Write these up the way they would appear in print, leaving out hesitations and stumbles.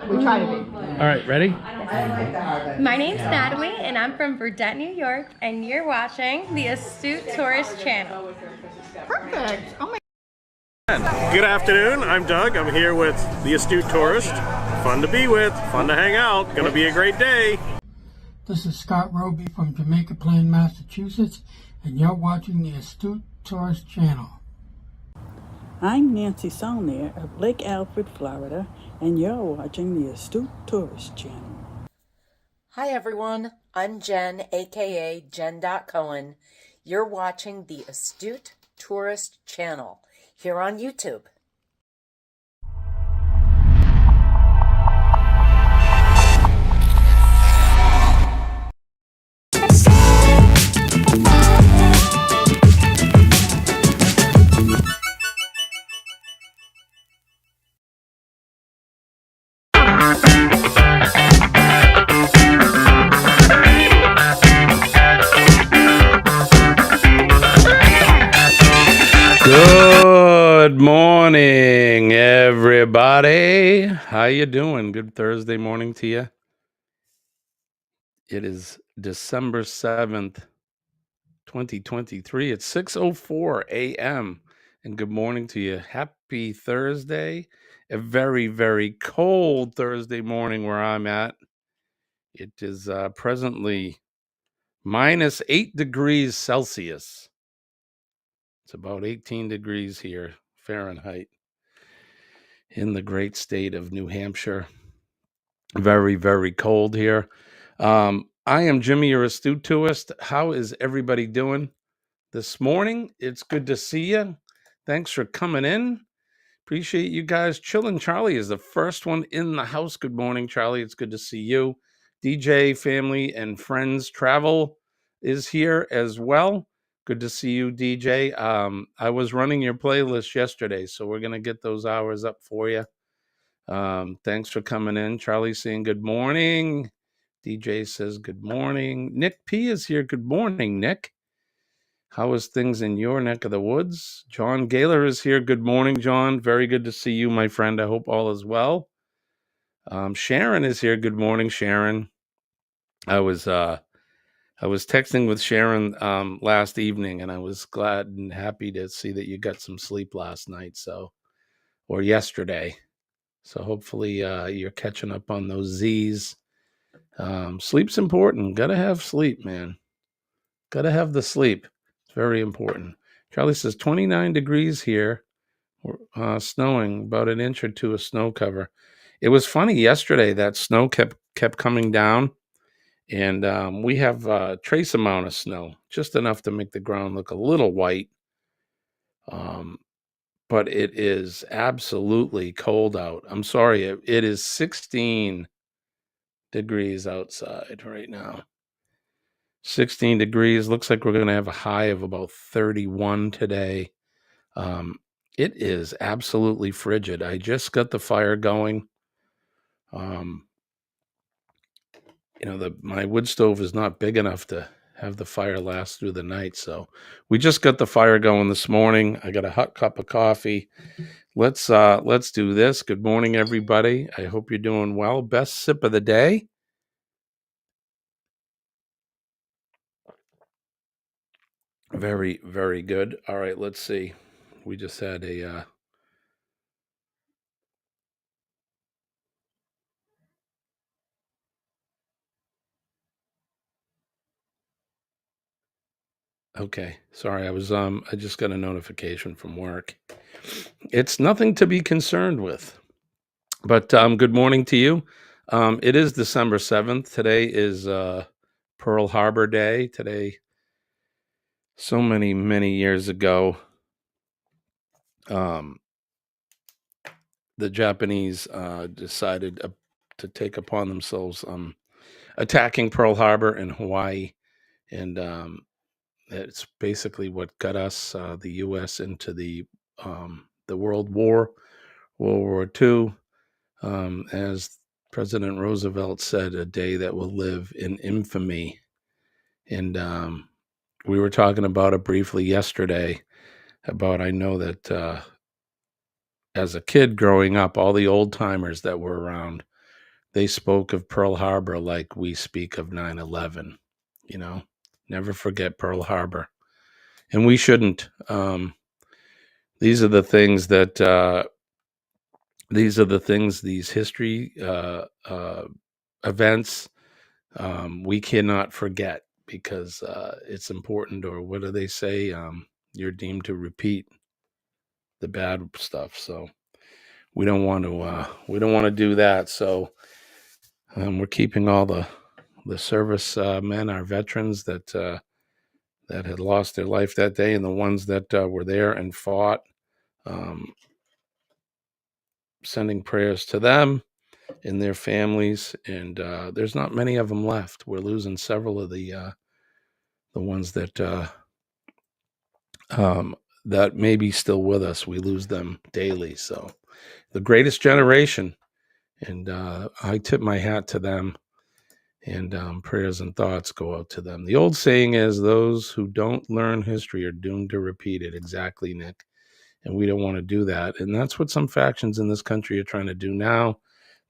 We try to be. All right, ready? My name's Natalie, and I'm from Burdett, New York, and you're watching the Astute Tourist Channel. Perfect. Oh my. Good afternoon, I'm Doug. I'm here with the Astute Tourist. Fun to be with, fun to hang out, gonna be a great day. This is Scott Roby from Jamaica Plain, Massachusetts, and you're watching the Astute Tourist Channel. I'm Nancy Saulnier of Lake Alfred, Florida, and you're watching the Astute Tourist Channel. Hi everyone, I'm Jen, aka Jen.Cohen. You're watching the Astute Tourist Channel here on YouTube. Good morning, everybody. How you doing? Good Thursday morning to you. It is December 7th, 2023. It's 6:04 a.m. and good morning to you. Happy Thursday. A very, very cold Thursday morning where I'm at. It is presently minus 8 degrees Celsius. It's about 18 degrees here, Fahrenheit, in the great state of New Hampshire. Very, very cold here. I am Jimmy, your Astute Tourist. How is everybody doing this morning? It's good to see you. Thanks for coming in. Appreciate you guys chilling. Charlie is the first one in the house. Good morning, Charlie. It's good to see you. DJ, family, and friends travel is here as well. Good to see you, DJ. I was running your playlist yesterday, so we're going to get those hours up for you. Thanks for coming in. Charlie's saying good morning. DJ says good morning. Nick P is here. Good morning, Nick. How is things in your neck of the woods? John Gaylor is here. Good morning, John. Very good to see you, my friend. I hope all is well. Sharon is here. Good morning, Sharon. I was texting with Sharon last evening, and I was glad and happy to see that you got some sleep last night, or yesterday. So hopefully you're catching up on those Z's. Sleep's important. Gotta have sleep, man. Gotta have the sleep. It's very important. Charlie says 29 degrees here. Snowing, about an inch or two of snow cover. It was funny yesterday that snow kept coming down. And we have a trace amount of snow, just enough to make the ground look a little white. But it is absolutely cold out. I'm sorry, it is 16 degrees outside right now. 16 degrees. Looks like we're going to have a high of about 31 today. It is absolutely frigid. I just got the fire going. My wood stove is not big enough to have the fire last through the night. So we just got the fire going this morning. I got a hot cup of coffee. Let's do this. Good morning, everybody. I hope you're doing well. Best sip of the day. Very, very good. All right, let's see. We just had a okay. Sorry, I just got a notification from work. It's nothing to be concerned with. But good morning to you. It is December 7th. Today is Pearl Harbor Day. Today, so many years ago, the Japanese decided to take upon themselves attacking Pearl Harbor in Hawaii. And it's basically what got us, the U.S., into the World War II. As President Roosevelt said, a day that will live in infamy. And we were talking about it briefly yesterday. I know that as a kid growing up, all the old timers that were around, they spoke of Pearl Harbor like we speak of 9/11. Never forget Pearl Harbor. And we shouldn't. These are the things these history events, we cannot forget, because it's important. Or what do they say? You're deemed to repeat the bad stuff. So we don't want to do that. So we're keeping all the service men, our veterans that had lost their life that day, and the ones that were there and fought, sending prayers to them and their families. And there's not many of them left. We're losing several of the ones that that may be still with us. We lose them daily. So the greatest generation, and I tip my hat to them, and prayers and thoughts go out to them. The old saying is, those who don't learn history are doomed to repeat it. Exactly, Nick. And we don't want to do that. And that's what some factions in this country are trying to do now.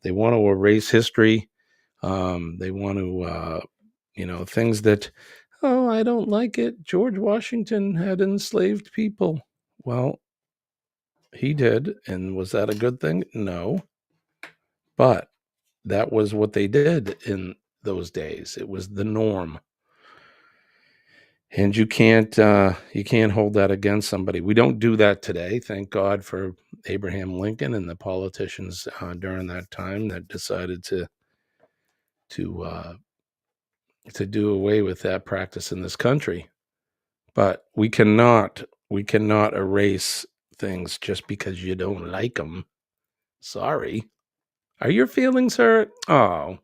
They want to erase history. They want to, things that, oh, I don't like it. George Washington had enslaved people. Well, he did. And was that a good thing? No. But that was what they did in those days. It was the norm. And you can't hold that against somebody. We don't do that today. Thank God for Abraham Lincoln and the politicians during that time that decided to do away with that practice in this country. But we cannot erase things just because you don't like them. Sorry. Are your feelings hurt? Oh,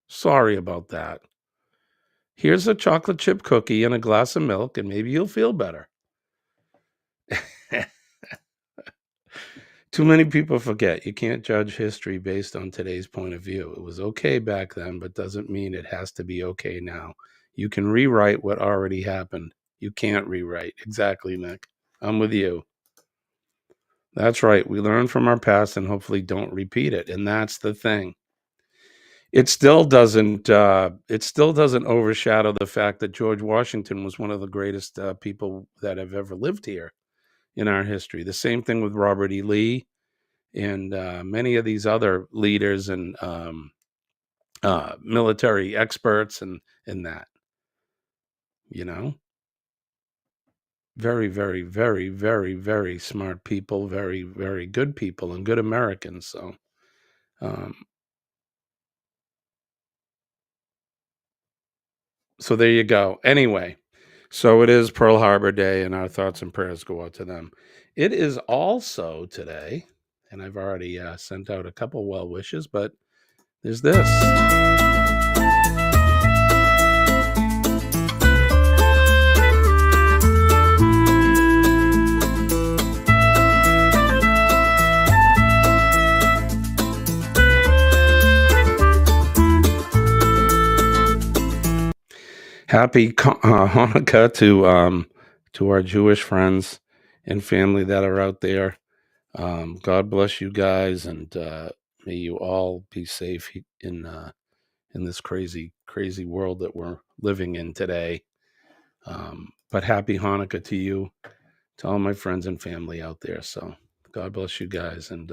sorry about that. Here's a chocolate chip cookie and a glass of milk, and maybe you'll feel better. Too many people forget you can't judge history based on today's point of view. It was okay back then, but doesn't mean it has to be okay now. You can rewrite what already happened. You can't rewrite. Exactly, Nick. I'm with you. That's right. We learn from our past and hopefully don't repeat it. And that's the thing. It still doesn't overshadow the fact that George Washington was one of the greatest people that have ever lived here in our history. The same thing with Robert E. Lee and many of these other leaders and military experts and that, very, very, very, very, very smart people, very, very good people and good Americans. So So there you go. Anyway, so it is Pearl Harbor Day, and our thoughts and prayers go out to them. It is also today, and I've already sent out a couple well wishes, but there's this. Happy Hanukkah to our Jewish friends and family that are out there. God bless you guys, and may you all be safe in this crazy world that we're living in today. But happy Hanukkah to you, to all my friends and family out there. So God bless you guys, and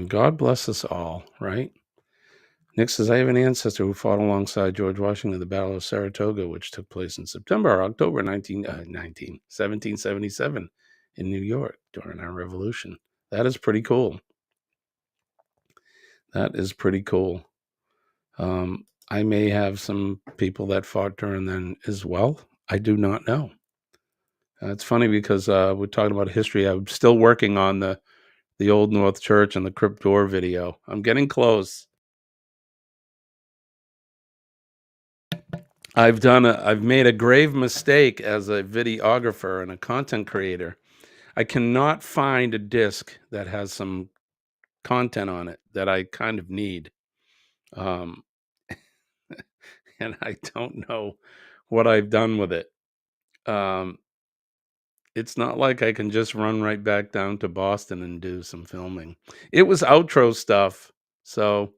God bless us all, right? Nick says, I have an ancestor who fought alongside George Washington in the Battle of Saratoga, which took place in September or October 1777 in New York during our Revolution. That is pretty cool. That is pretty cool. I may have some people that fought during then as well. I do not know. It's funny because we're talking about history. I'm still working on the Old North Church and the Crypt Door video. I'm getting close. I've made a grave mistake as a videographer and a content creator. I cannot find a disc that has some content on it that I kind of need. And I don't know what I've done with it. It's not like I can just run right back down to Boston and do some filming. It was outro stuff, so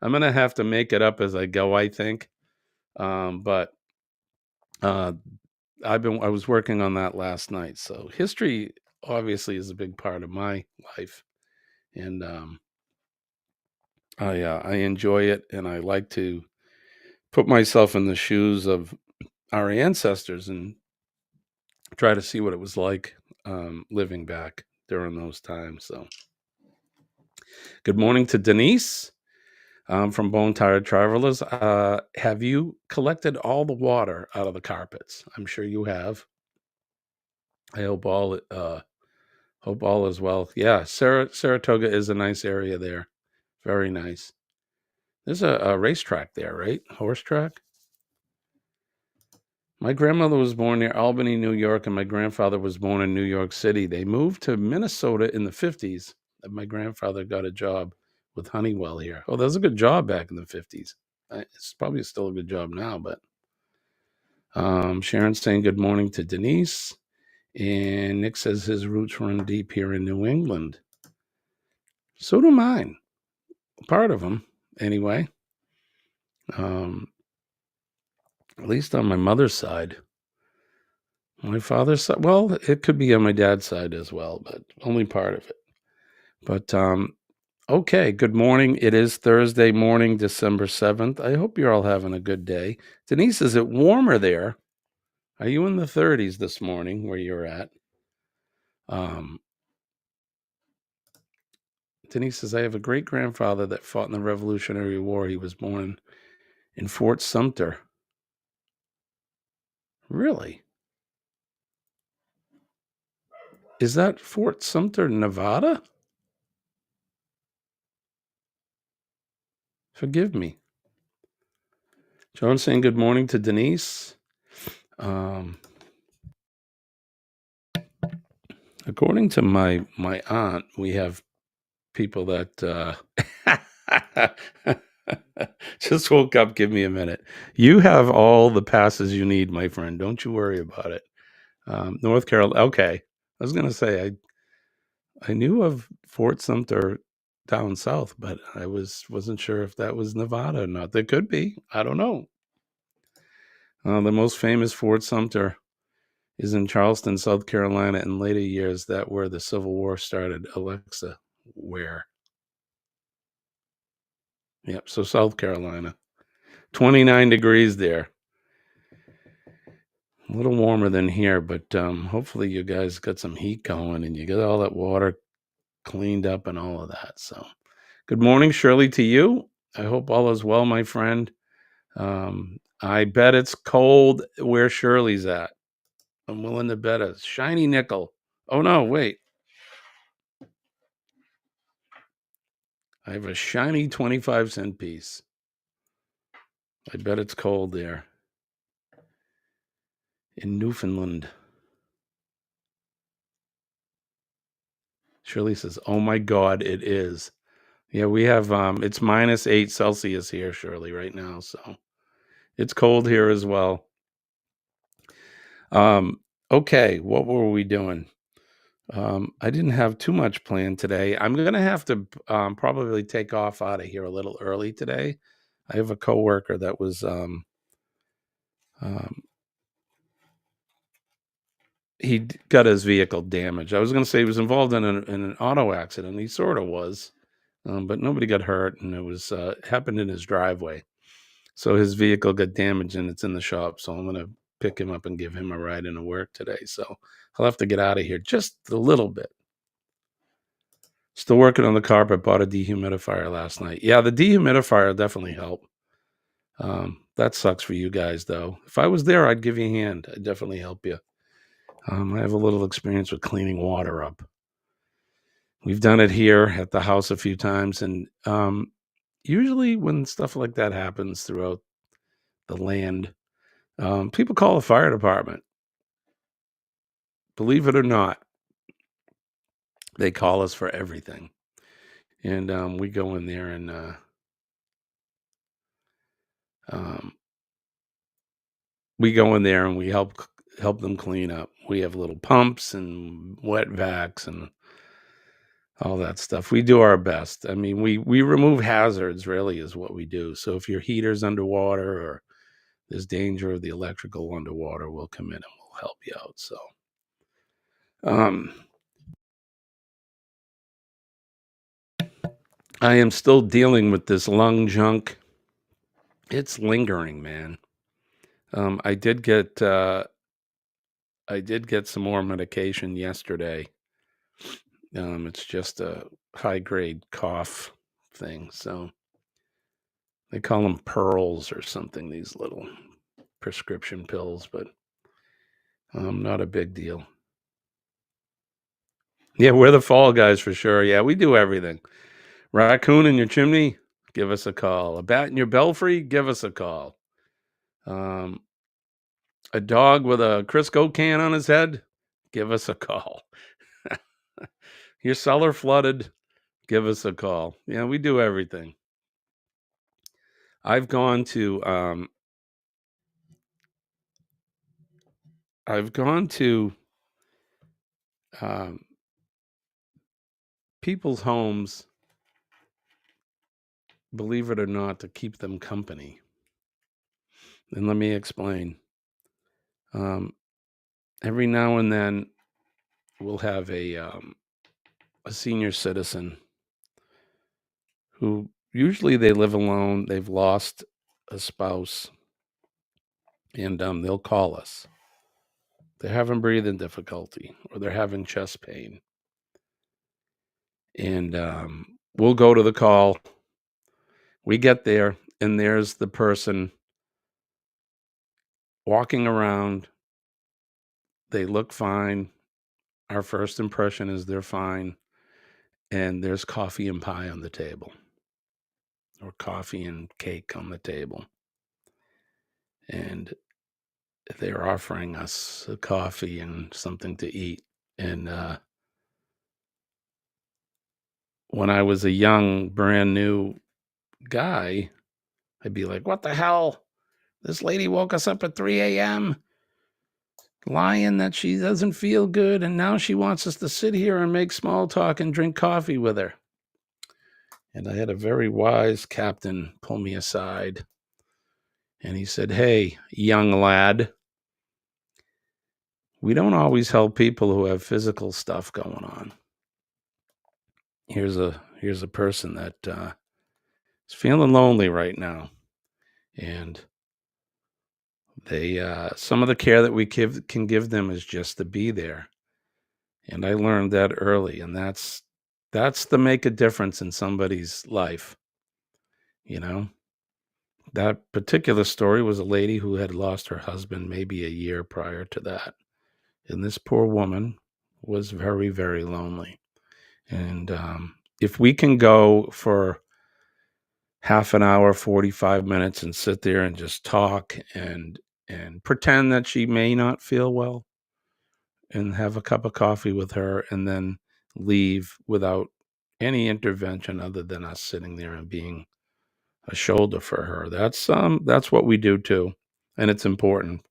I'm going to have to make it up as I go, I think. But I was working on that last night. So history obviously is a big part of my life, and I enjoy it, and I like to put myself in the shoes of our ancestors and try to see what it was like living back during those times. So good morning to Denise from Bone Tired Travelers. Have you collected all the water out of the carpets? I'm sure you have. I hope all is well. Yeah, Saratoga is a nice area there. Very nice. There's a racetrack there, right? Horse track. My grandmother was born near Albany, New York, and my grandfather was born in New York City. They moved to Minnesota in the 50s. And my grandfather got a job with Honeywell here. Oh, that was a good job back in the 50s. It's probably still a good job now, but Sharon's saying good morning to Denise. And Nick says his roots run deep here in New England. So do mine. Part of them, anyway. At least on my mother's side. My father's side, well, it could be on my dad's side as well, but only part of it. But okay, good morning. It is Thursday morning, December 7th. I hope you're all having a good day. Denise, is it warmer there? Are you in the 30s this morning where you're at? Denise says, I have a great-grandfather that fought in the Revolutionary War. He was born in Fort Sumter. Really? Is that Fort Sumter, Nevada? Forgive me. John saying good morning to Denise. According to my aunt, we have people that just woke up. Give me a minute. You have all the passes you need, my friend. Don't you worry about it. North Carolina. Okay. I was going to say, I knew of Fort Sumter down south, but I wasn't sure if that was Nevada or not. There could be. I don't know. The most famous Fort Sumter is in Charleston, South Carolina. In later years, that where the Civil War started. Alexa, where? Yep, so South Carolina. 29 degrees there. A little warmer than here, but hopefully you guys got some heat going and you get all that water cleaned up and all of that. So good morning, Shirley, to you. I hope all is well, my friend. I bet it's cold where Shirley's at. I'm willing to bet a shiny nickel. Oh, no, wait. I have a shiny 25-cent piece. I bet it's cold there. In Newfoundland. Shirley says, oh my God, it is. Yeah, we have, it's -8 Celsius here, Shirley, right now. So it's cold here as well. Okay, what were we doing? I didn't have too much planned today. I'm going to have to probably take off out of here a little early today. I have a coworker that was, he got his vehicle damaged. I was going to say he was involved in an auto accident. He sort of was, but nobody got hurt, and it was happened in his driveway. So his vehicle got damaged, and it's in the shop. So I'm going to pick him up and give him a ride into work today. So I'll have to get out of here just a little bit. Still working on the carpet. Bought a dehumidifier last night. Yeah, the dehumidifier definitely helped. That sucks for you guys, though. If I was there, I'd give you a hand. I'd definitely help you. I have a little experience with cleaning water up. We've done it here at the house a few times, and usually when stuff like that happens throughout the land, people call the fire department. Believe it or not, they call us for everything. And we go in there and we help them clean up. We have little pumps and wet vacs and all that stuff. We do our best. I mean, we remove hazards, really, is what we do. So if your heater's underwater or there's danger of the electrical underwater, we'll come in and we'll help you out. So, I am still dealing with this lung junk. It's lingering, man. I did get some more medication yesterday. It's just a high-grade cough thing. So they call them pearls or something, these little prescription pills, but not a big deal. Yeah, we're the fall guys for sure. Yeah, we do everything. Raccoon in your chimney, give us a call. A bat in your belfry, give us a call. A dog with a Crisco can on his head, give us a call. Your cellar flooded, give us a call. Yeah, we do everything. I've gone to people's homes, believe it or not, to keep them company. And let me explain. Every now and then we'll have a senior citizen who usually they live alone. They've lost a spouse, and they'll call us. They're having breathing difficulty or they're having chest pain. And we'll go to the call. We get there, and there's the person walking around. They look fine. Our first impression is they're fine. And there's coffee and pie on the table, or coffee and cake on the table. And they're offering us a coffee and something to eat. And when I was a young, brand new guy, I'd be like, what the hell? This lady woke us up at 3 a.m. lying that she doesn't feel good, and now she wants us to sit here and make small talk and drink coffee with her. And I had a very wise captain pull me aside, and he said, hey, young lad, we don't always help people who have physical stuff going on. Here's a person that is feeling lonely right now, and they some of the care that we can give them is just to be there. And I learned that early, and that's to make a difference in somebody's life. You know, That particular story was a lady who had lost her husband maybe a year prior to that. And this poor woman was very, very lonely. And if we can go for half an hour, 45 minutes and sit there and just talk and pretend that she may not feel well and have a cup of coffee with her and then leave without any intervention other than us sitting there and being a shoulder for her. That's what we do too. And it's important.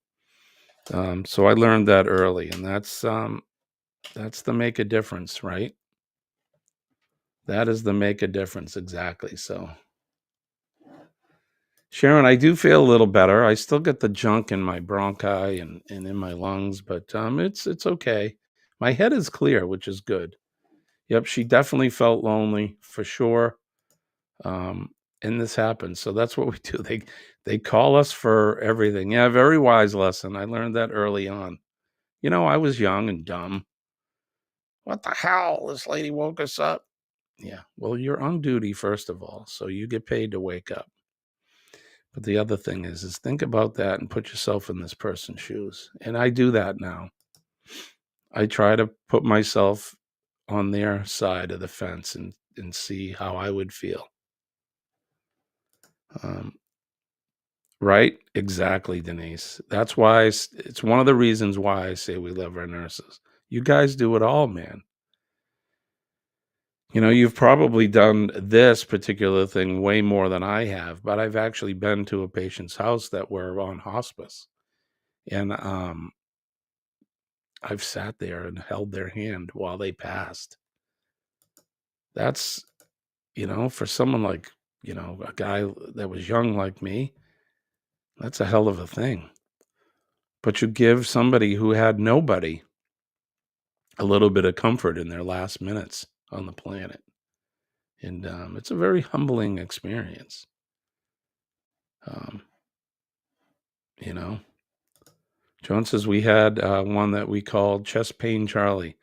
So I learned that early, and that's the make a difference, right? That is the make a difference. Exactly. So Sharon, I do feel a little better. I still get the junk in my bronchi and in my lungs, but it's okay. My head is clear, which is good. Yep, she definitely felt lonely for sure. And this happens. So that's what we do. They call us for everything. Yeah, very wise lesson. I learned that early on. I was young and dumb. What the hell? This lady woke us up. Yeah. Well, you're on duty, first of all, so you get paid to wake up. But the other thing is think about that and put yourself in this person's shoes. And I do that now. I try to put myself on their side of the fence and see how I would feel. Right? Exactly, Denise. That's why it's one of the reasons why I say we love our nurses. You guys do it all, man. You've probably done this particular thing way more than I have, but I've actually been to a patient's house that were on hospice. And I've sat there and held their hand while they passed. That's, for someone like, a guy that was young like me, that's a hell of a thing. But you give somebody who had nobody a little bit of comfort in their last minutes on the planet. And it's a very humbling experience. John says we had one that we called Chest Pain Charlie.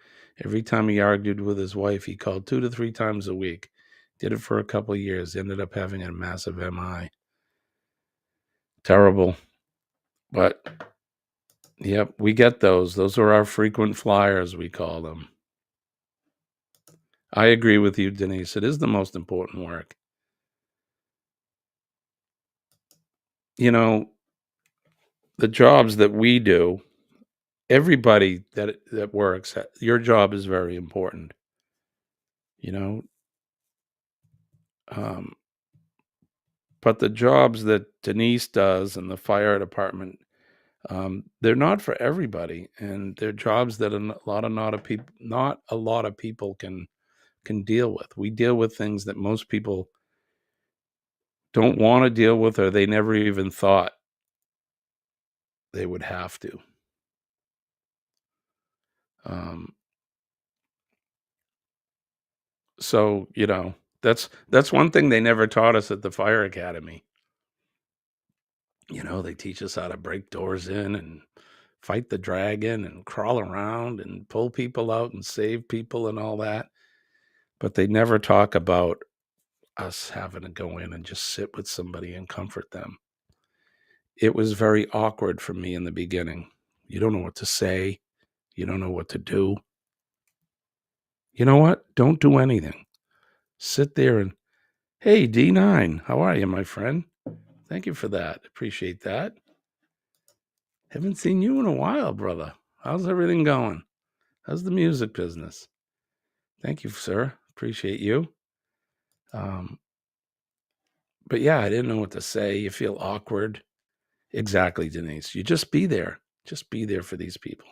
Every time he argued with his wife, he called 2 to 3 times a week. Did it for a couple of years. Ended up having a massive MI. Terrible. But, yep, we get those. Those are our frequent flyers, we call them. I agree with you, Denise. It is the most important work. The jobs that we do, everybody that works, your job is very important. But the jobs that Denise does in the fire department, they're not for everybody, and they're jobs that not a lot of people can deal with. We deal with things that most people don't want to deal with, or they never even thought they would have to. So, that's one thing they never taught us at the fire academy. They teach us how to break doors in and fight the dragon and crawl around and pull people out and save people and all that. But they never talk about us having to go in and just sit with somebody and comfort them. It was very awkward for me in the beginning. You don't know what to say. You don't know what to do. You know what? Don't do anything. Sit there and, hey, D9, how are you, my friend? Thank you for that. Appreciate that. Haven't seen you in a while, brother. How's everything going? How's the music business? Thank you, sir. Appreciate you. But yeah, I didn't know what to say. You feel awkward. Exactly, Denise. You just be there. Just be there for these people.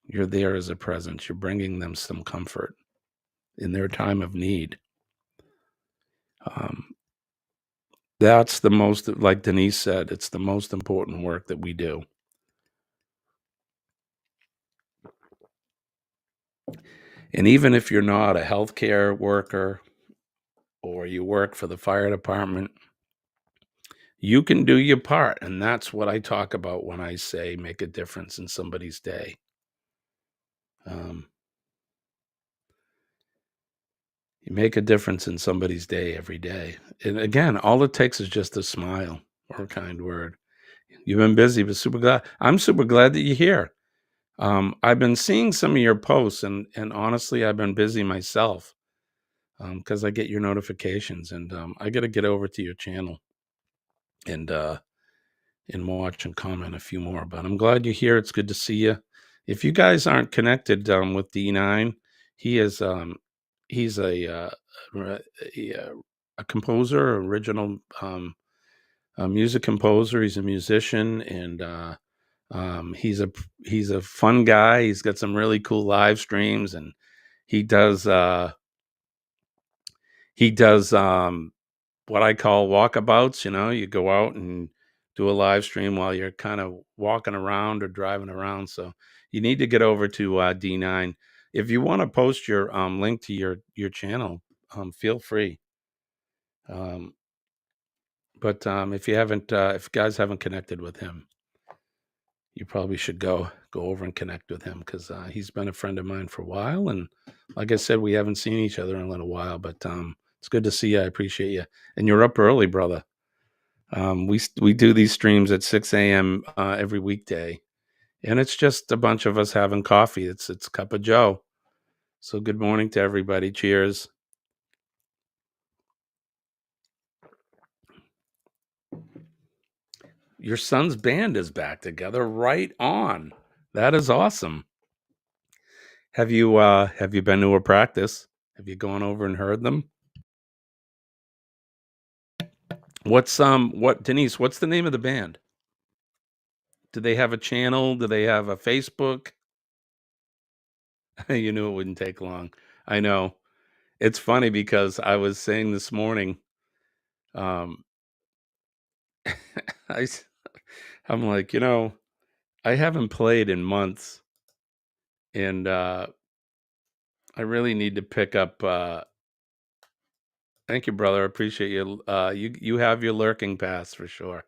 You're there as a presence. You're bringing them some comfort in their time of need. That's the most, like Denise said, it's the most important work that we do. And even if you're not a healthcare worker or you work for the fire department, you can do your part. And that's what I talk about when I say make a difference in somebody's day. You make a difference in somebody's day every day. And again, all it takes is just a smile. or a kind word. You've been busy, but super glad. I'm super glad that you're here. I've been seeing some of your posts, and honestly, I've been busy myself because I get your notifications, and I got to get over to your channel and watch and comment a few more. But I'm glad you're here. It's good to see you. If you guys aren't connected with D9, he is he's a composer, original a music composer. He's a musician, and he's a fun guy. He's got some really cool live streams, and he does what I call walkabouts. You go out and do a live stream while you're kind of walking around or driving around. So you need to get over to D9. If you want to post your link to your channel, feel free. But if you haven't, if guys haven't connected with him, you probably should go over and connect with him, because he's been a friend of mine for a while. And like I said, we haven't seen each other in a little while, but it's good to see you. I appreciate you. And you're up early, brother. We do these streams at 6 a.m. Every weekday, and it's just a bunch of us having coffee. It's Cup of Joe. So good morning to everybody. Cheers. Your son's band is back together. Right on. That is awesome. Have you been to a practice? Have you gone over and heard them? Denise, what's the name of the band? Do they have a channel? Do they have a Facebook? You knew it wouldn't take long. I know. It's funny because I was saying this morning, I'm like, I haven't played in months, and I really need to pick up. Thank you, brother. I appreciate you. You have your lurking pass for sure.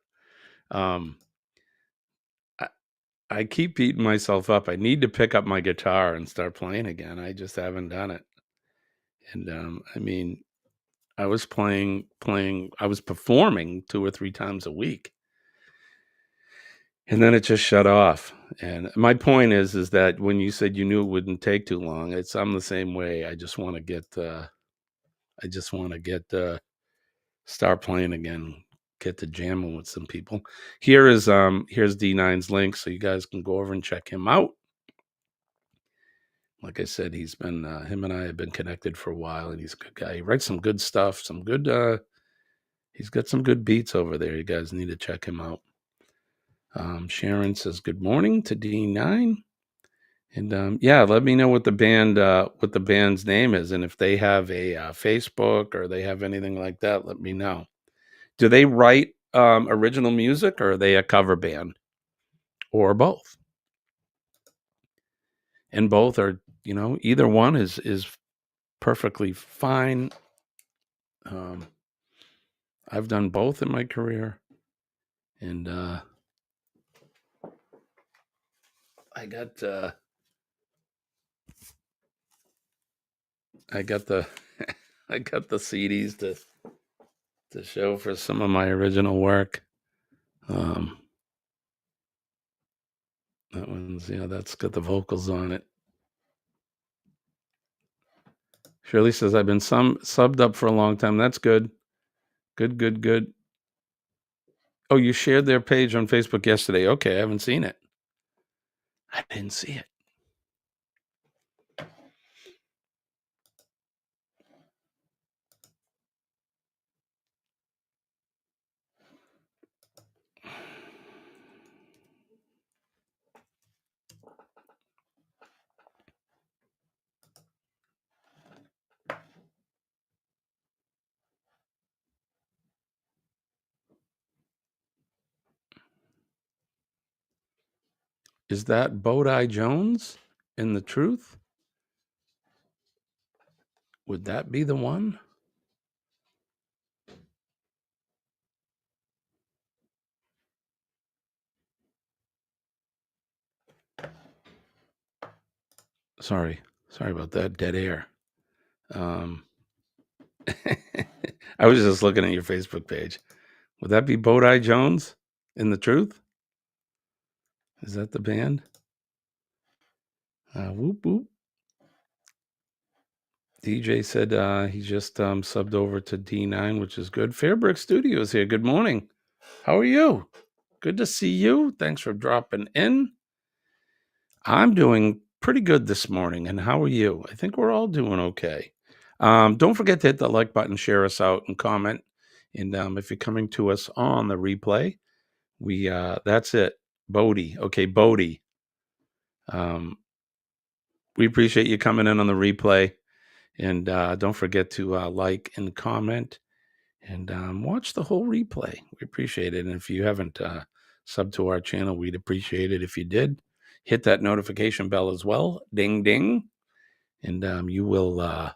I keep beating myself up. I need to pick up my guitar and start playing again. I just haven't done it. And I mean, I was I was performing 2 or 3 times a week, and then it just shut off. And my point is that when you said you knew it wouldn't take too long, I'm the same way. I just want to start playing again, get to jamming with some people. Here's D9's link, so you guys can go over and check him out. Like I said, he's been him and I have been connected for a while, and he's a good guy. He writes some good stuff, he's got some good beats over there. You guys need to check him out. Sharon says good morning to D9, and yeah, let me know what the band's name is, and if they have a Facebook or they have anything like that, let me know. Do they write original music, or are they a cover band, or both? And both are, either one is perfectly fine. I've done both in my career, and I got the I got the CDs to show for some of my original work. That one's, that's got the vocals on it. Shirley says, I've been subbed up for a long time. That's good. Good. Oh, you shared their page on Facebook yesterday. Okay, I haven't seen it. I didn't see it. Is that Bodie Jones in The Truth? Would that be the one? Sorry about that dead air. I was just looking at your Facebook page. Would that be Bodie Jones in The Truth? Is that the band? Whoop, whoop. DJ said he just subbed over to D9, which is good. Fairbrick Studios here. Good morning. How are you? Good to see you. Thanks for dropping in. I'm doing pretty good this morning. And how are you? I think we're all doing okay. Don't forget to hit the like button, share us out, and comment. And if you're coming to us on the replay, that's it. Bodie. Okay, Bodie. We appreciate you coming in on the replay. And don't forget to like and comment and watch the whole replay. We appreciate it. And if you haven't subbed to our channel, we'd appreciate it if you did. Hit that notification bell as well. Ding, ding. And you will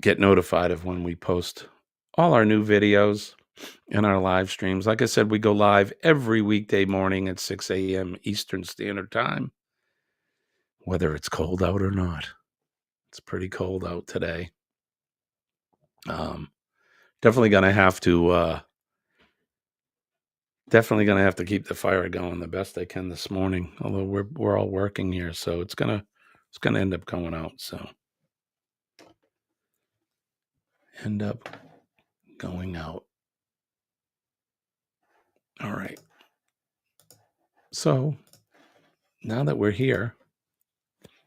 get notified of when we post all our new videos and our live streams. Like I said, we go live every weekday morning at 6 a.m. Eastern Standard Time, whether it's cold out or not. It's pretty cold out today. Definitely gonna have to keep the fire going the best I can this morning. Although we're all working here, so it's gonna end up going out. So end up going out. All right. So now that we're here,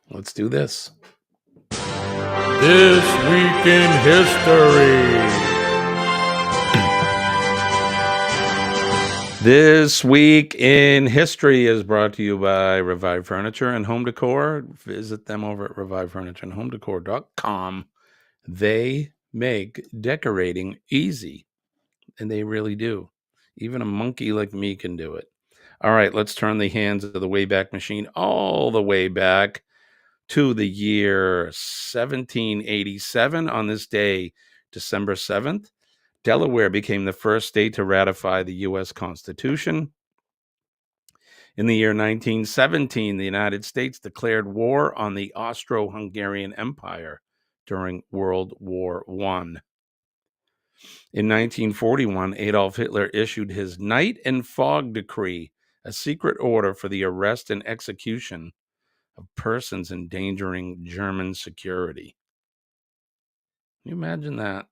let's do this. This Week in History. This Week in History is brought to you by Revive Furniture and Home Decor. Visit them over at revivefurnitureandhomedecor.com. They make decorating easy, and they really do. Even a monkey like me can do it. All right, let's turn the hands of the Wayback Machine all the way back to the year 1787. On this day, December 7th, Delaware became the first state to ratify the U.S. Constitution. In the year 1917, the United States declared war on the Austro-Hungarian Empire during World War I. In 1941, Adolf Hitler issued his Night and Fog Decree, a secret order for the arrest and execution of persons endangering German security. Can you imagine that?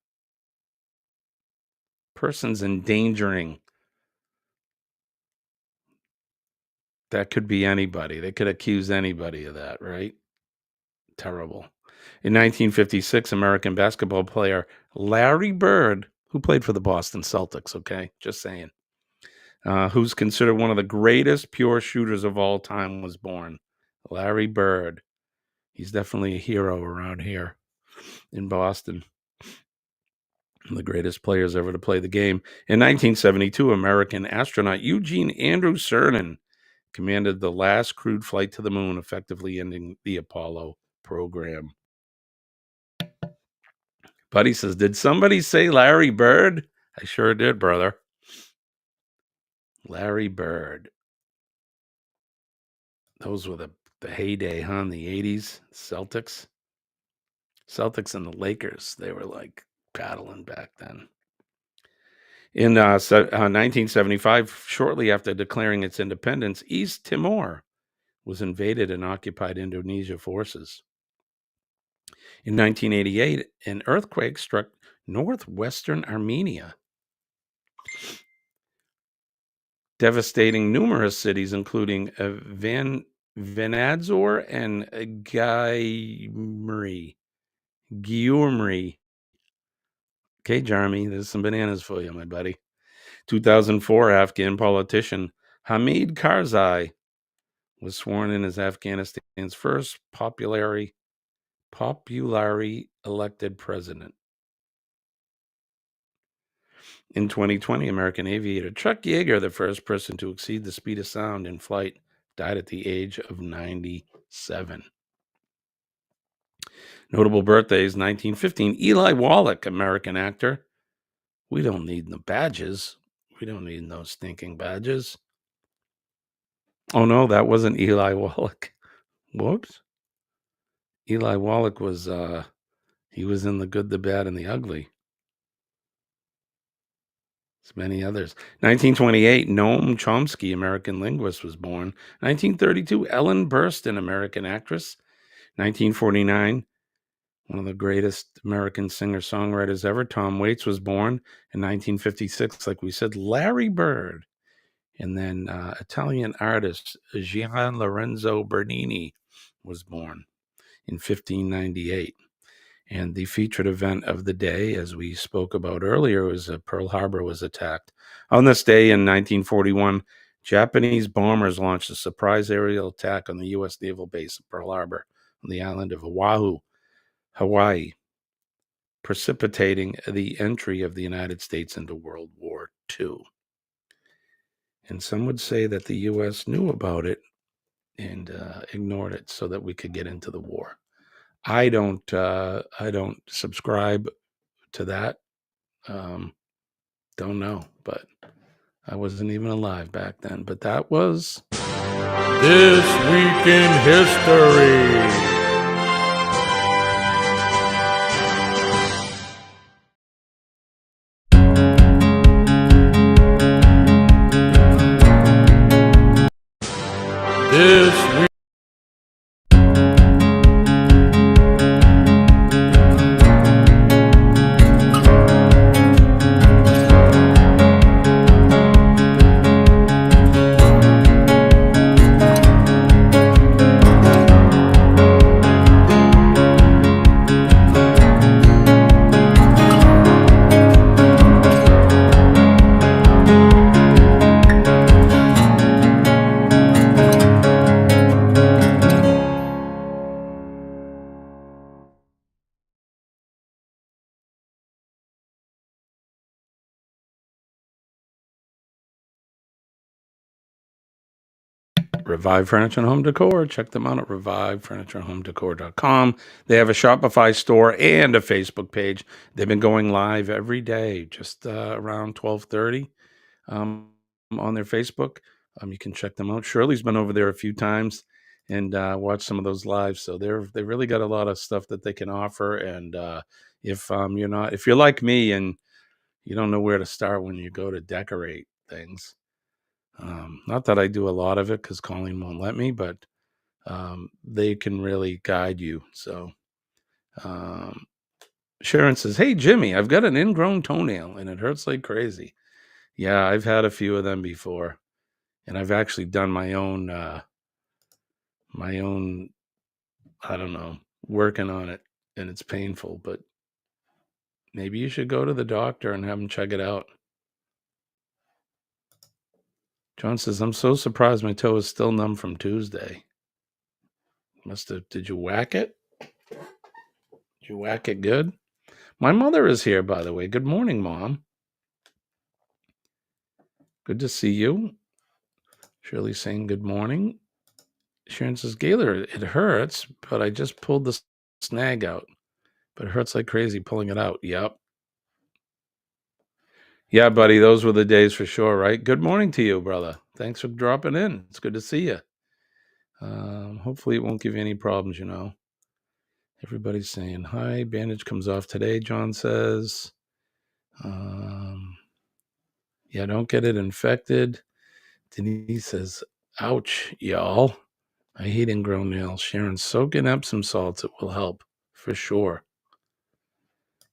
Persons endangering. That could be anybody. They could accuse anybody of that, right? Terrible. In 1956, American basketball player Larry Bird, who played for the Boston Celtics, okay? Just saying. Who's considered one of the greatest pure shooters of all time, was born. Larry Bird. He's definitely a hero around here in Boston. One of the greatest players ever to play the game. In 1972, American astronaut Eugene Andrew Cernan commanded the last crewed flight to the moon, effectively ending the Apollo program. Buddy says, did somebody say Larry Bird? I sure did, brother. Larry Bird. Those were the heyday, huh? In the 80s, Celtics. Celtics and the Lakers, they were like battling back then. In 1975, shortly after declaring its independence, East Timor was invaded and occupied Indonesia forces. In 1988, an earthquake struck northwestern Armenia, devastating numerous cities, including Vanadzor and Gyumri. Okay, Jeremy, there's some bananas for you, my buddy. 2004, Afghan politician Hamid Karzai was sworn in as Afghanistan's first popularly elected president. In 2020, American aviator Chuck Yeager, the first person to exceed the speed of sound in flight, died at the age of 97. Notable birthdays: 1915, Eli Wallach, American actor. We don't need the badges. We don't need no stinking badges. Oh, no, that wasn't Eli Wallach. Whoops. Eli Wallach was, he was in The Good, the Bad, and the Ugly. There's many others. 1928, Noam Chomsky, American linguist, was born. 1932, Ellen Burstyn, American actress. 1949, one of the greatest American singer-songwriters ever, Tom Waits, was born. In 1956, like we said, Larry Bird. And then Italian artist Gian Lorenzo Bernini was born in 1598. And the featured event of the day, as we spoke about earlier, was Pearl Harbor was attacked. On this day in 1941, Japanese bombers launched a surprise aerial attack on the U.S. naval base at Pearl Harbor on the island of Oahu, Hawaii, precipitating the entry of the United States into World War II. And some would say that the U.S. knew about it and ignored it so that we could get into the war. I don't subscribe to that. Don't know, but I wasn't even alive back then. But that was This Week in History. This week. Revive Furniture and Home Decor. Check them out at revivefurnitureandhomedecor.com. They have a Shopify store and a Facebook page. They've been going live every day, just around 12:30 on their Facebook. You can check them out. Shirley's been over there a few times and watched some of those lives. So they really got a lot of stuff that they can offer. And if you're like me and you don't know where to start when you go to decorate things. Not that I do a lot of it because Colleen won't let me, but they can really guide you. So Sharon says, "Hey, Jimmy, I've got an ingrown toenail and it hurts like crazy." Yeah, I've had a few of them before, and I've actually done my own, I don't know, working on it, and it's painful, but maybe you should go to the doctor and have them check it out. John says, "I'm so surprised my toe is still numb from Tuesday." Did you whack it? Did you whack it good? My mother is here, by the way. Good morning, Mom. Good to see you. Shirley saying good morning. Sharon says, "Gaylor, it hurts, but I just pulled the snag out. But it hurts like crazy pulling it out." Yep. Yeah, buddy, those were the days for sure, right? Good morning to you, brother. Thanks for dropping in. It's good to see you. Hopefully it won't give you any problems, Everybody's saying hi. Bandage comes off today, John says. Yeah, don't get it infected. Denise says, "Ouch, y'all. I hate ingrown nails." Sharon, soak in Epsom salts. It will help for sure.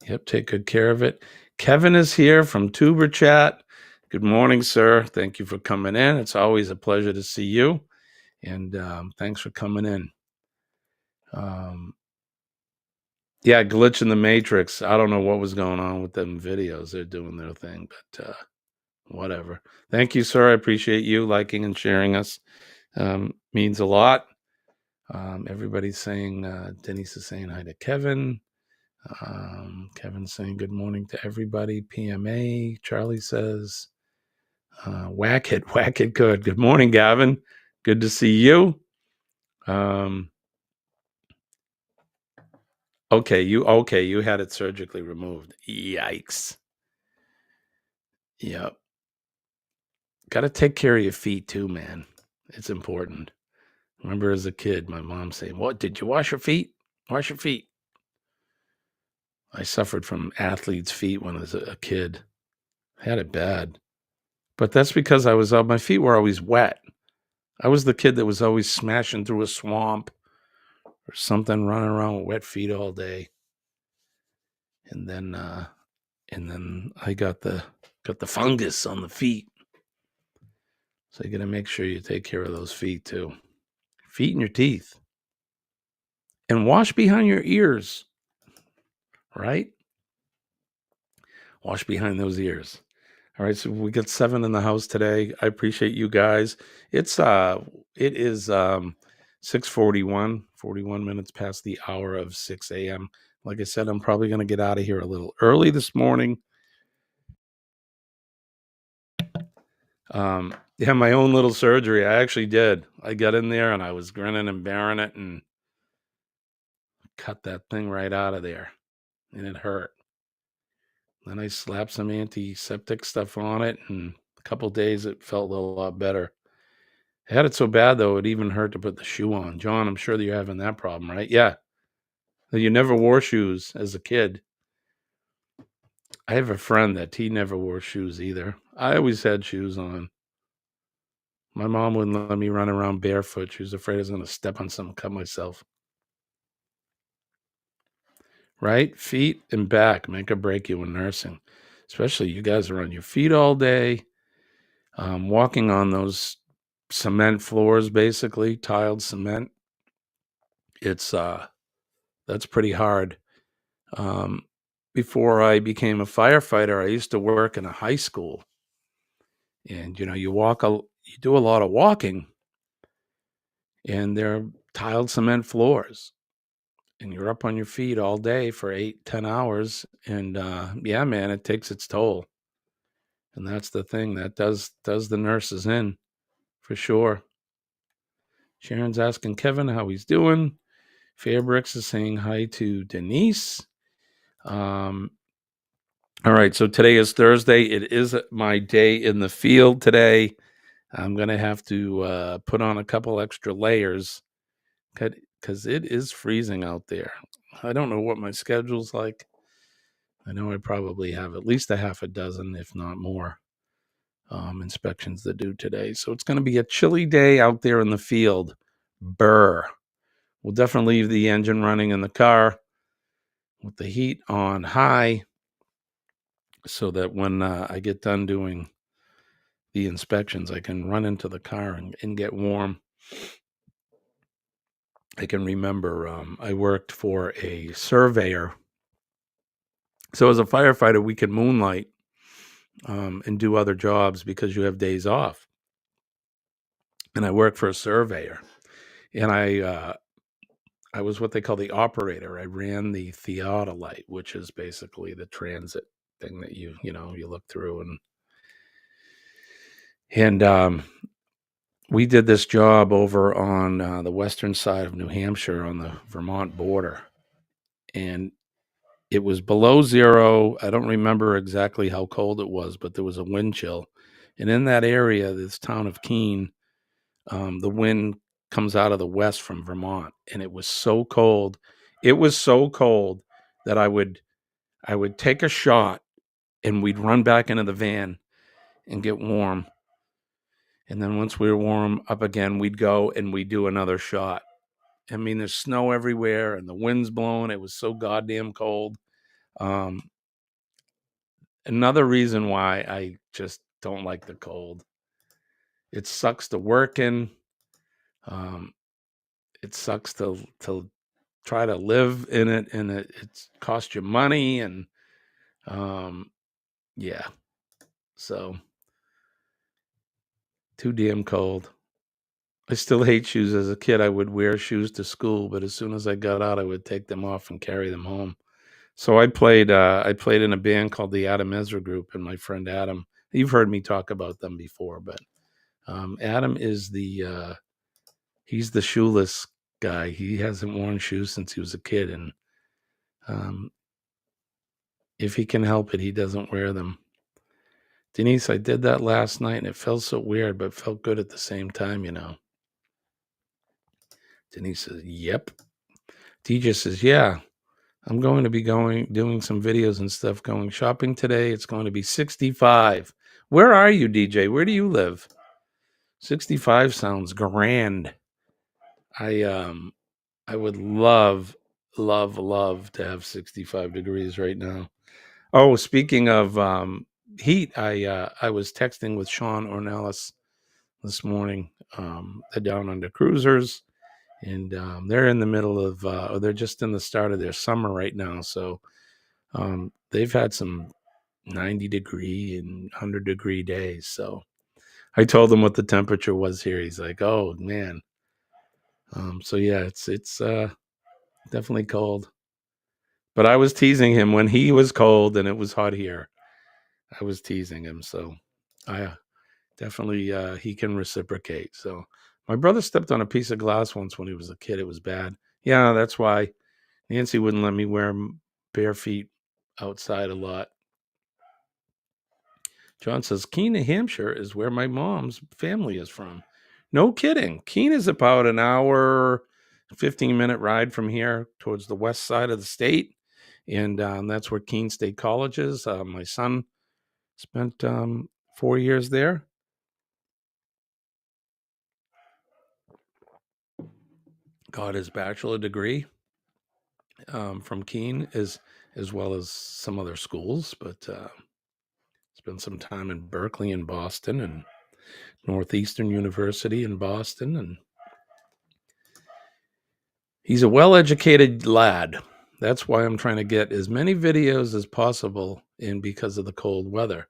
Yep, take good care of it. Kevin is here from Tuber Chat. Good morning, sir. Thank you for coming in. It's always a pleasure to see you. And thanks for coming in. Yeah, glitch in the Matrix. I don't know what was going on with them videos. They're doing their thing, but whatever. Thank you, sir. I appreciate you liking and sharing us. Means a lot. Everybody's saying, Denise is saying hi to Kevin. Kevin's saying good morning to everybody. PMA. Charlie says, whack it good. Good morning, Gavin. Good to see you. Okay, you had it surgically removed. Yikes. Yep. Got to take care of your feet too, man. It's important. Remember as a kid, my mom saying, "What, did you wash your feet? Wash your feet." I suffered from athlete's feet when I was a kid. I had it bad. But that's because my feet were always wet. I was the kid that was always smashing through a swamp or something, running around with wet feet all day. And then I got the fungus on the feet. So you got to make sure you take care of those feet too. Feet and your teeth. And wash behind your ears. Right? Wash behind those ears. All right, so we got 7 in the house today. I appreciate you guys. It is 6:41, 41 minutes past the hour of 6 a.m. Like I said, I'm probably going to get out of here a little early this morning. Yeah, my own little surgery. I actually did. I got in there and I was grinning and bearing it and cut that thing right out of there. And it hurt. Then I slapped some antiseptic stuff on it, and a couple days it felt a lot better. I had it so bad, though, it even hurt to put the shoe on. John, I'm sure that you're having that problem, right? Yeah. You never wore shoes as a kid. I have a friend that he never wore shoes either. I always had shoes on. My mom wouldn't let me run around barefoot. She was afraid I was going to step on something, cut myself. Right? Feet and back make or break you in nursing. Especially you guys are on your feet all day, walking on those cement floors, basically, tiled cement. It's that's pretty hard. Before I became a firefighter, I used to work in a high school. And, you do a lot of walking, and they're tiled cement floors. And you're up on your feet all day for 8-10 hours. And, yeah, man, it takes its toll. And that's the thing that does the nurses in, for sure. Sharon's asking Kevin how he's doing. Fairbricks is saying hi to Denise. All right, so today is Thursday. It is my day in the field today. I'm going to have to put on a couple extra layers because it is freezing out there. I don't know what my schedule's like. I know I probably have at least a half a dozen, if not more, inspections to do today. So it's going to be a chilly day out there in the field. Brr. We'll definitely leave the engine running in the car with the heat on high so that when I get done doing the inspections, I can run into the car and get warm. I can remember I worked for a surveyor. So as a firefighter, we can moonlight and do other jobs because you have days off. And I worked for a surveyor. And I was what they call the operator. I ran the theodolite, which is basically the transit thing that you look through. And we did this job over on the western side of New Hampshire on the Vermont border. And it was below zero. I don't remember exactly how cold it was, but there was a wind chill. And in that area, this town of Keene, the wind comes out of the west from Vermont. And it was so cold. It was so cold that I would take a shot and we'd run back into the van and get warm. And then once we were warm up again, we'd go and we'd do another shot. I mean, there's snow everywhere and the wind's blowing. It was so goddamn cold. Another reason why I just don't like the cold. It sucks to work in. It sucks to try to live in it, and it costs you money, and yeah. So too damn cold. I still hate shoes. As a kid, I would wear shoes to school, but as soon as I got out, I would take them off and carry them home. So I played in a band called the Adam Ezra Group, and my friend Adam, you've heard me talk about them before, but Adam is he's the shoeless guy. He hasn't worn shoes since he was a kid, and if he can help it, he doesn't wear them. Denise, I did that last night, and it felt so weird, but felt good at the same time, Denise says, yep. DJ says, yeah. I'm going to be doing some videos and stuff, going shopping today. It's going to be 65. Where are you, DJ? Where do you live? 65 sounds grand. I would love to have 65 degrees right now. Oh, speaking of heat, I was texting with Sean Ornelas this morning. They're down under cruisers, and they're in the middle of, or they're just in the start of their summer right now. So they've had some 90 degree and 100 degree days. So I told him what the temperature was here. He's like, "Oh man." So yeah, it's definitely cold. But I was teasing him when he was cold and it was hot here. I was teasing him, so I definitely he can reciprocate. So my brother stepped on a piece of glass once when he was a kid. It was bad. Yeah, that's why Nancy wouldn't let me wear bare feet outside a lot. John says, Keene, New Hampshire is where my mom's family is from. No kidding. Keene is about an hour, 15-minute ride from here towards the west side of the state. And that's where Keene State College is. My son spent 4 years there. Got his bachelor degree from Keene, as well as some other schools. But spent some time in Berkeley and Boston and Northeastern University in Boston. And he's a well-educated lad. That's why I'm trying to get as many videos as possible in because of the cold weather.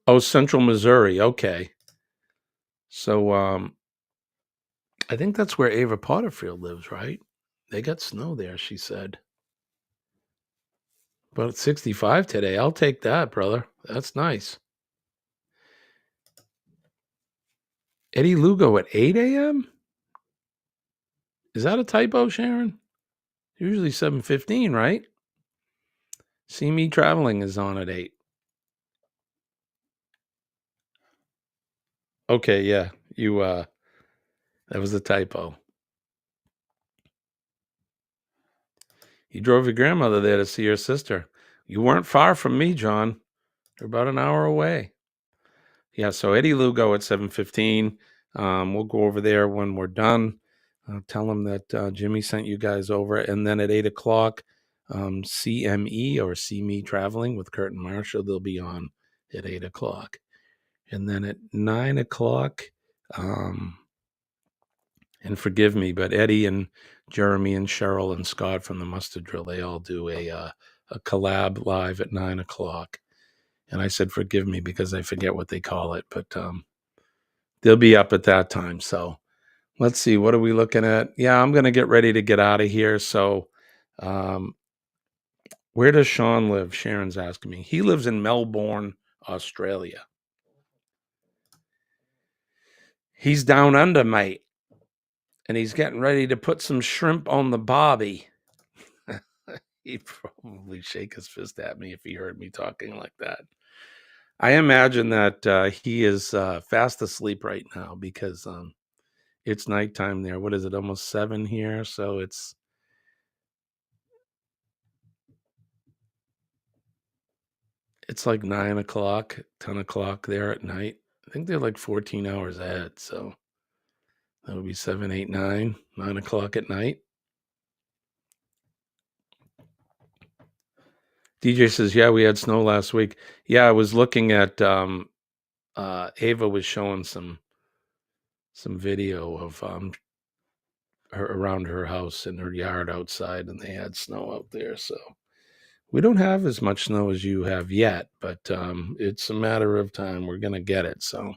Oh, Central Missouri. Okay. So I think that's where Ava Potterfield lives, right? They got snow there, she said. But it's 65 today. I'll take that, brother. That's nice. Eddie Lugo at 8 a.m.? Is that a typo, Sharon? Usually 7:15, right? See Me Traveling is on at 8. Okay, yeah. You that was a typo. You drove your grandmother there to see your sister. You weren't far from me, John. You're about an hour away. Yeah, so Eddie Lugo at 7:15. We'll go over there when we're done. Tell him that Jimmy sent you guys over. And then at 8 o'clock, CME or See Me Traveling with Kurt and Marshall. They'll be on at 8 o'clock. And then at 9 o'clock, and forgive me, but Eddie and Jeremy and Cheryl and Scott from the Mustard Drill, they all do a collab live at 9 o'clock. And I said, forgive me because I forget what they call it, but they'll be up at that time. So let's see, what are we looking at? Yeah, I'm going to get ready to get out of here. So where does Sean live? Sharon's asking me. He lives in Melbourne, Australia. He's down under, mate. And he's getting ready to put some shrimp on the barbie. He'd probably shake his fist at me if he heard me talking like that. I imagine that he is fast asleep right now because it's nighttime there. What is it? Almost 7 here. So it's like 9 o'clock, 10 o'clock there at night. I think they're like 14 hours ahead. So that would be 7, 8, 9 o'clock at night. DJ says, yeah, we had snow last week. Yeah, I was looking at Ava was showing some video of her around her house in her yard outside, and they had snow out there. So we don't have as much snow as you have yet, but it's a matter of time. We're going to get it. So,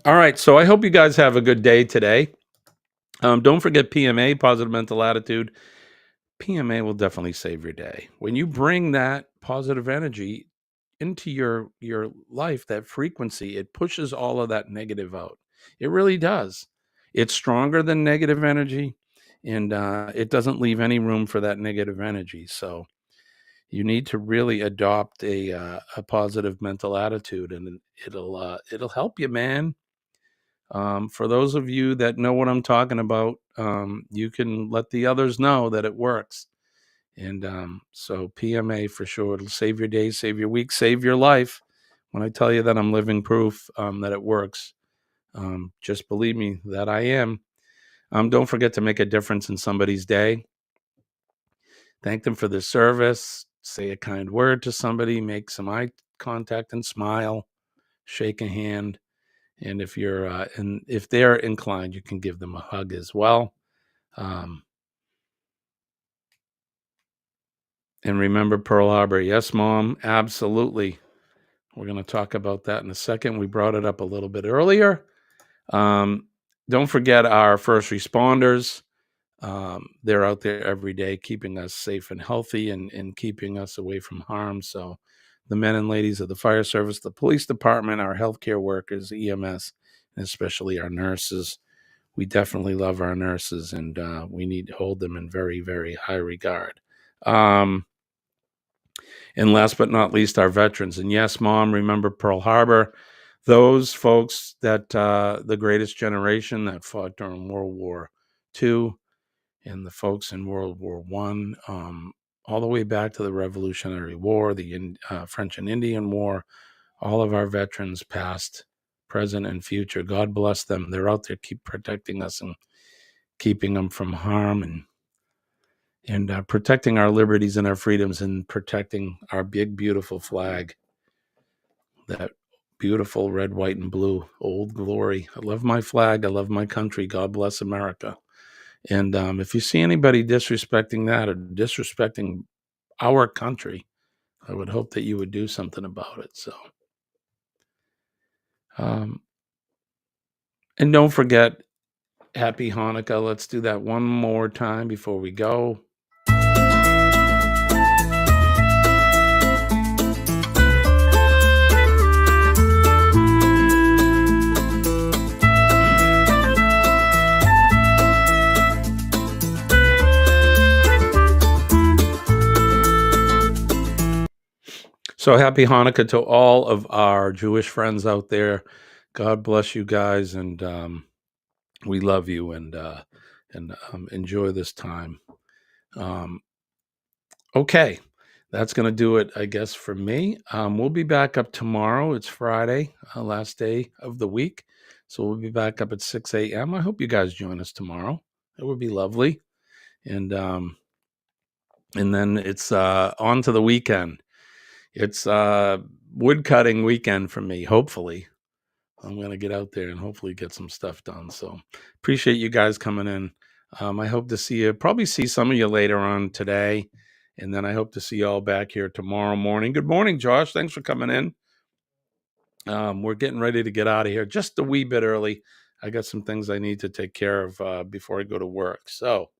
all right. So I hope you guys have a good day today. Don't forget PMA, Positive Mental Attitude. PMA will definitely save your day. When you bring that positive energy into your life, that frequency, it pushes all of that negative out. It really does. It's stronger than negative energy, and it doesn't leave any room for that negative energy. So you need to really adopt a positive mental attitude, and it'll help you, man. For those of you that know what I'm talking about, you can let the others know that it works. And so PMA for sure. It'll save your day, save your week, save your life. When I tell you that I'm living proof that it works, just believe me that I am. Don't forget to make a difference in somebody's day. Thank them for their service. Say a kind word to somebody. Make some eye contact and smile. Shake a hand. And if you're and if they're inclined, you can give them a hug as well. And remember Pearl Harbor. Yes, Mom, absolutely. We're going to talk about that in a second. We brought it up a little bit earlier. Don't forget our first responders. They're out there every day keeping us safe and healthy and keeping us away from harm. So the men and ladies of the fire service, the police department, our healthcare workers, EMS, and especially our nurses. We definitely love our nurses, and we need to hold them in very, very high regard. And last but not least, our veterans. And yes, Mom, remember Pearl Harbor. Those folks that the greatest generation that fought during World War II and the folks in World War I, all the way back to the Revolutionary War, the French and Indian War, all of our veterans, past, present, and future. God bless them. They're out there, keep protecting us and keeping them from harm and protecting our liberties and our freedoms and protecting our big, beautiful flag. That beautiful red, white, and blue, old glory. I love my flag. I love my country. God bless America. And if you see anybody disrespecting that or disrespecting our country, I would hope that you would do something about it. So, and don't forget, Happy Hanukkah. Let's do that one more time before we go. So happy Hanukkah to all of our Jewish friends out there. God bless you guys, and we love you, and enjoy this time. Okay, that's going to do it, I guess, for me. We'll be back up tomorrow. It's Friday, last day of the week. So we'll be back up at 6 a.m. I hope you guys join us tomorrow. It would be lovely. And then it's on to the weekend. It's wood cutting weekend for me. Hopefully, I'm going to get out there and hopefully get some stuff done. So appreciate you guys coming in. I hope to see you, probably see some of you later on today. And then I hope to see you all back here tomorrow morning. Good morning, Josh. Thanks for coming in. We're getting ready to get out of here just a wee bit early. I got some things I need to take care of before I go to work. So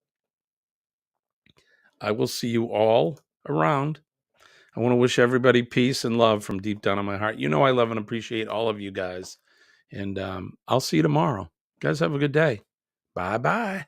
I will see you all around. I want to wish everybody peace and love from deep down in my heart. You know I love and appreciate all of you guys. And I'll see you tomorrow. Guys, have a good day. Bye-bye.